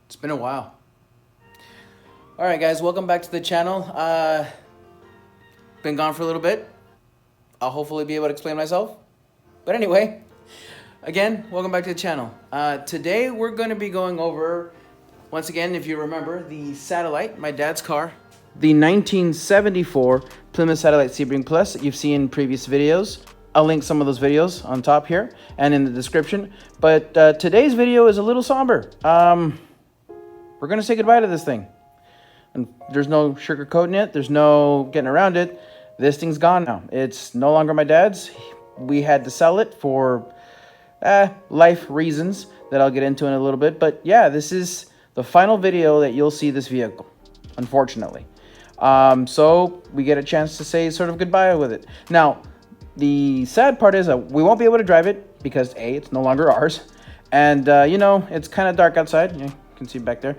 It's been a while. Alright guys, welcome back to the channel. Been gone for a little bit. I'll hopefully be able to explain myself. But anyway, again, welcome back to the channel. Today we're going to be going over, once again, if you remember, the Satellite, my dad's car. The 1974 Plymouth Satellite Sebring Plus that you've seen in previous videos. I'll link some of those videos on top here and in the description. But today's video is a little somber. We're going to say goodbye to this thing. And there's no sugarcoating it. There's no getting around it. This thing's gone now. It's no longer my dad's. We had to sell it for life reasons that I'll get into in a little bit. But yeah, this is the final video that you'll see this vehicle, unfortunately. So we get a chance to say sort of goodbye with it. Now, the sad part is that we won't be able to drive it because A, it's no longer ours. And, you know, it's kind of dark outside. You can see back there.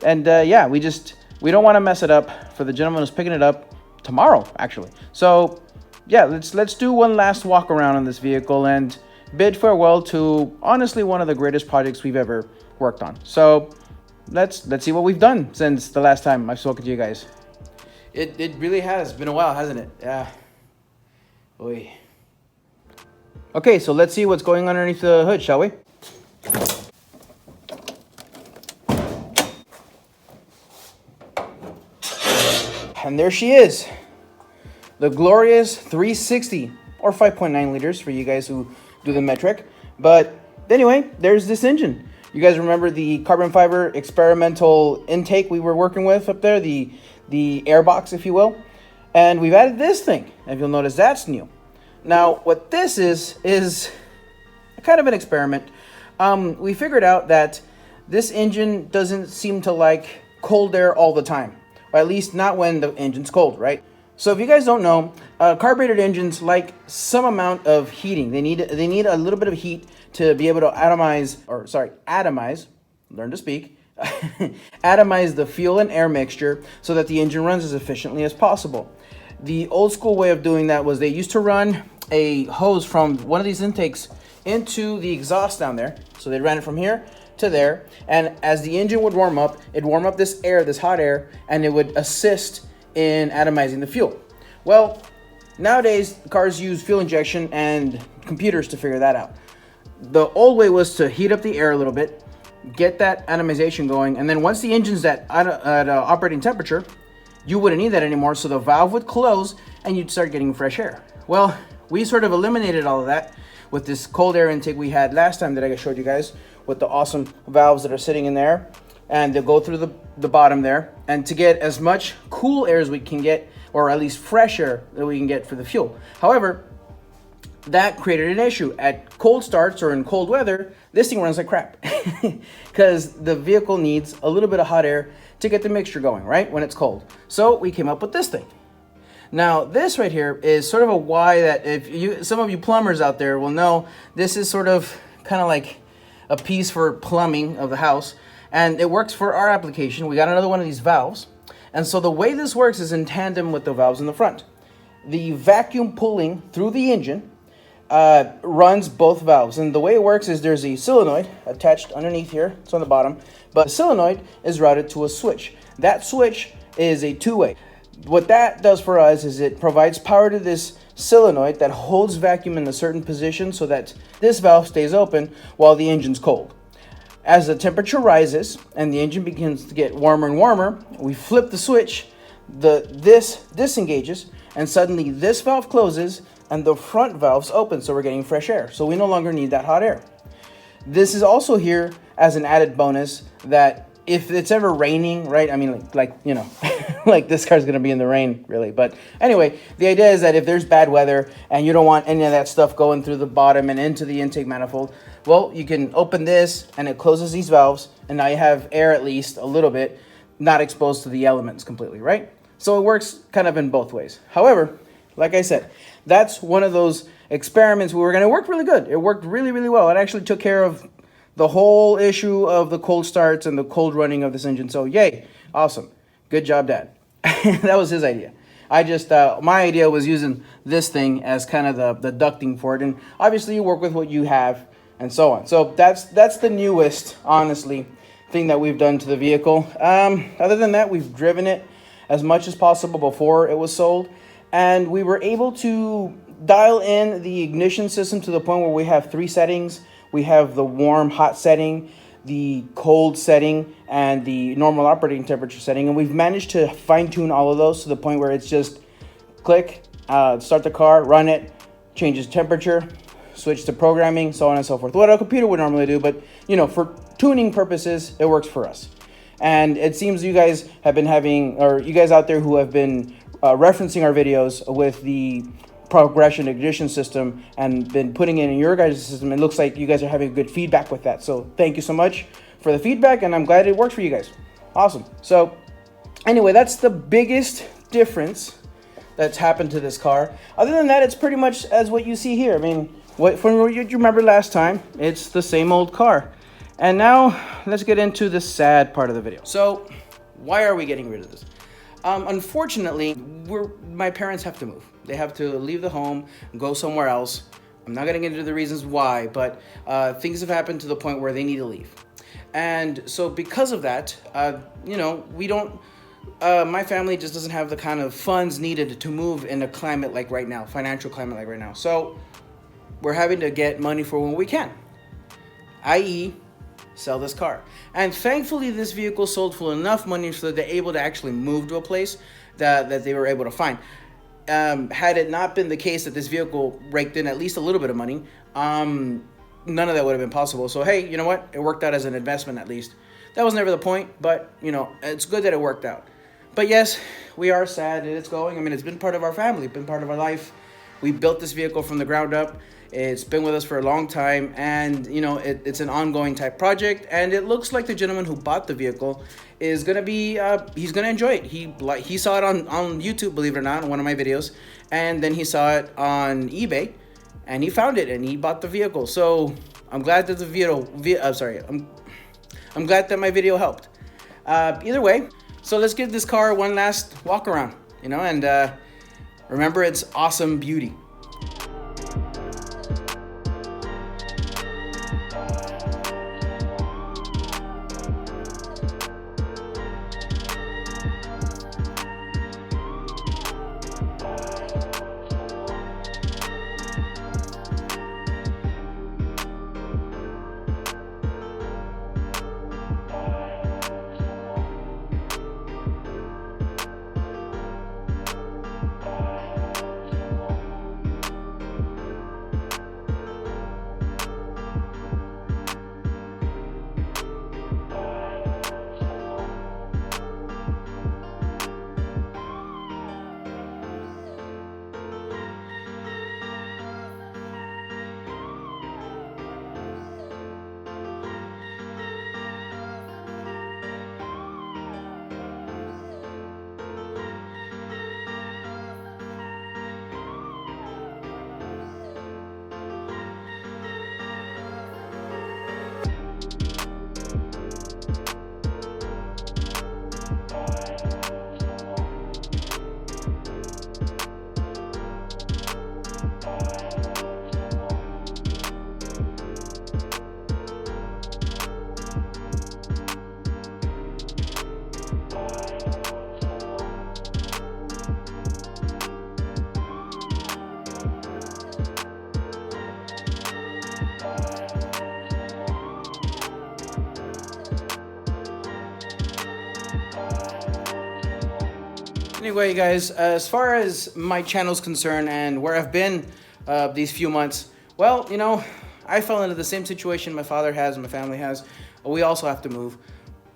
And, yeah, we don't want to mess it up for the gentleman who's picking it up tomorrow, actually. So, yeah, let's do one last walk around on this vehicle and bid farewell to, honestly, one of the greatest projects we've ever worked on. So, let's see what we've done since the last time I've spoken to you guys. It really has been a while, hasn't it? Yeah. Oy. Okay, so let's see what's going on underneath the hood, shall we? And there she is, the glorious 360 or 5.9 liters for you guys who do the metric. But anyway, there's this engine. You guys remember the carbon fiber experimental intake we were working with up there, the air box, if you will. And we've added this thing, and you'll notice that's new. Now, what this is kind of an experiment. We figured out that this engine doesn't seem to like cold air all the time. Or at least not when the engine's cold, right? So if you guys don't know, carbureted engines like some amount of heating. They need a little bit of heat to be able to atomize, learn to speak, atomize the fuel and air mixture so that the engine runs as efficiently as possible. The old school way of doing that was they used to run a hose from one of these intakes into the exhaust down there. So they ran it from here to there, and as the engine would warm up, it'd warm up this air, this hot air, and it would assist in atomizing the fuel. Well, nowadays cars use fuel injection and computers to figure that out. The old way was to heat up the air a little bit, get that atomization going, and then once the engine's at operating temperature, you wouldn't need that anymore, so the valve would close and you'd start getting fresh air. Well, we sort of eliminated all of that with this cold air intake we had last time that I showed you guys, with the awesome valves that are sitting in there, and they'll go through the bottom there, and to get as much cool air as we can get, or at least fresh air that we can get for the fuel. However, that created an issue. At cold starts or in cold weather, this thing runs like crap because the vehicle needs a little bit of hot air to get the mixture going, right, when it's cold. So we came up with this thing. Now, this right here is sort of a why that some of you plumbers out there will know, this is sort of kind of like a piece for plumbing of the house, and it works for our application. We got another one of these valves, and so the way this works is in tandem with the valves in the front. The vacuum pulling through the engine runs both valves, and the way it works is there's a solenoid attached underneath here. It's on the bottom, but the solenoid is routed to a switch. That switch is a two-way. What that does for us is it provides power to this solenoid that holds vacuum in a certain position so that this valve stays open while the engine's cold. As the temperature rises and the engine begins to get warmer and warmer, we flip the switch, this disengages, and suddenly this valve closes and the front valves open, so we're getting fresh air. So we no longer need that hot air. This is also here as an added bonus that if it's ever raining, right? I mean, like you know, like this car's gonna be in the rain, really. But anyway, the idea is that if there's bad weather and you don't want any of that stuff going through the bottom and into the intake manifold, well, you can open this and it closes these valves, and now you have air at least a little bit, not exposed to the elements completely, right? So it works kind of in both ways. However, like I said, that's one of those experiments we were gonna work really good. It worked really, really well. It actually took care of the whole issue of the cold starts and the cold running of this engine. So yay, awesome. Good job, Dad. That was his idea. I just, my idea was using this thing as kind of the ducting for it. And obviously you work with what you have and so on. So that's the newest, honestly, thing that we've done to the vehicle. Other than that, we've driven it as much as possible before it was sold, and we were able to dial in the ignition system to the point where we have 3 settings. We have the warm, hot setting, the cold setting, and the normal operating temperature setting, and we've managed to fine-tune all of those to the point where it's just click, start the car, run it, changes temperature, switch to programming, so on and so forth. What a computer would normally do, but for tuning purposes, it works for us. And it seems you guys have been having, or you guys out there who have been referencing our videos with the progression ignition system and been putting it in your guys' system, it looks like you guys are having good feedback with that. So thank you so much for the feedback, and I'm glad it worked for you guys. Awesome. So anyway, that's the biggest difference that's happened to this car. Other than that, it's pretty much as what you see here. I mean, from what you remember last time, it's the same old car. And now let's get into the sad part of the video. So why are we getting rid of this? Unfortunately, my parents have to move. They have to leave the home and go somewhere else. I'm not going to get into the reasons why, but things have happened to the point where they need to leave. And so because of that, we don't, my family just doesn't have the kind of funds needed to move in a climate like right now, financial climate like right now. So we're having to get money for when we can, i.e., sell this car. And thankfully, this vehicle sold for enough money so that they're able to actually move to a place that they were able to find. Had it not been the case that this vehicle raked in at least a little bit of money, none of that would have been possible. So hey, you know what? It worked out as an investment at least. That was never the point, but it's good that it worked out. But yes, we are sad that it's going. I mean, it's been part of our family, been part of our life. We built this vehicle from the ground up. It's been with us for a long time, and it's an ongoing type project. And it looks like the gentleman who bought the vehicle is gonna be he's gonna enjoy it. He saw it on YouTube, believe it or not, in one of my videos, and then he saw it on eBay, and he found it and he bought the vehicle. So I'm glad that I'm glad that my video helped. Either way, so let's give this car one last walk around, and remember its awesome beauty. Anyway, guys, as far as my channel's concerned and where I've been these few months, well, I fell into the same situation my father has and my family has. We also have to move.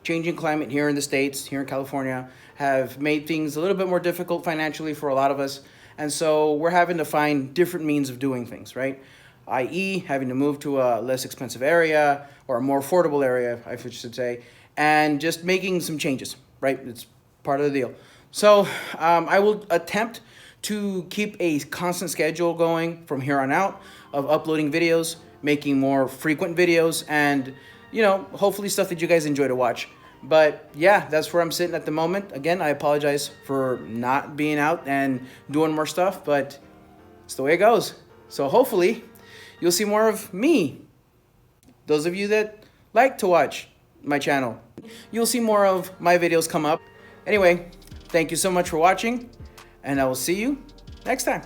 Changing climate here in the States, here in California, have made things a little bit more difficult financially for a lot of us. And so we're having to find different means of doing things, right? i.e. having to move to a less expensive area or a more affordable area, I should say, and just making some changes, right? It's part of the deal. So I will attempt to keep a constant schedule going from here on out of uploading videos, making more frequent videos, and hopefully stuff that you guys enjoy to watch. But yeah, that's where I'm sitting at the moment. Again, I apologize for not being out and doing more stuff, but it's the way it goes. So hopefully you'll see more of me. Those of you that like to watch my channel. You'll see more of my videos come up. Anyway, thank you so much for watching, and I will see you next time.